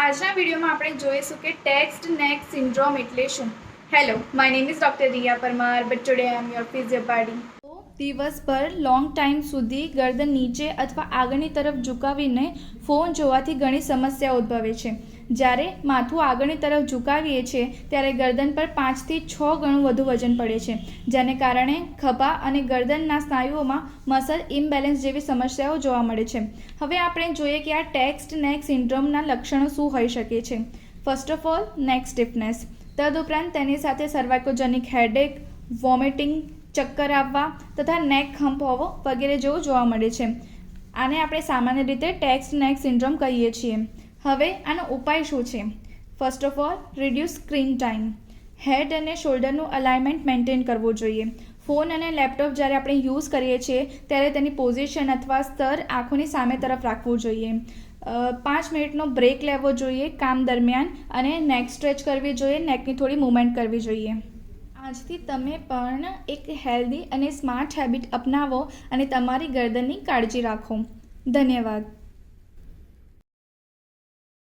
આજના વિડીયોમાં આપણે જોઈશું કે ટેક્સ્ટ નેક સિન્ડ્રોમ એટલે શું. Hello, my name is doctor Riya Parmar, but today I am your ફિઝિયોપાડી. દિવસભર લોંગ ટાઈમ સુધી ગરદન નીચે અથવા આગળની તરફ ઝુકાવીને ફોન જોવાથી ઘણી સમસ્યાઓ ઉદ્ભવે છે. જ્યારે માથું આગળની તરફ ઝુકાવીએ છીએ ત્યારે ગરદન પર 5 થી 6 ગણું વધુ વજન પડે છે, જેને કારણે ખભા અને ગરદનના સ્નાયુઓમાં મસલ ઇમ્બેલેન્સ જેવી સમસ્યાઓ જોવા મળે છે. હવે આપણે જોઈએ કે આ ટેક્સ્ટ નેક સિન્ડ્રોમના લક્ષણો શું હોઈ શકે છે. ફર્સ્ટ ઓફ ઓલ, નેક સ્ટીફનેસ. તદુપરાંત તેની સાથે સર્વાઇકોજેનિક હેડેક, વોમિટિંગ, ચક્કર આવવા તથા નેક હમ્પ હોવો વગેરે જેવું જોવા મળે છે. આને આપણે સામાન્ય રીતે ટેક્સ્ટ નેક સિન્ડ્રોમ કહીએ છીએ. હવે આનો ઉપાય શું છે? First of all, reduce screen time. Head અને શોલ્ડરનું અલાઇનમેન્ટ મેન્ટેન કરવું જોઈએ. ફોન અને લેપટોપ જ્યારે આપણે યુઝ કરીએ છીએ ત્યારે તેની પોઝિશન અથવા સ્તર આંખોની સામે તરફ રાખવું જોઈએ. 5 મિનિટનો બ્રેક લેવો જોઈએ કામ દરમિયાન અને નેક સ્ટ્રેચ કરવી જોઈએ, નેકની થોડી મૂવમેન્ટ કરવી જોઈએ. આજથી તમે પણ એક હેલ્ધી અને સ્માર્ટ હેબિટ અપનાવો અને તમારી ગરદનની કાળજી રાખો. ધન્યવાદ.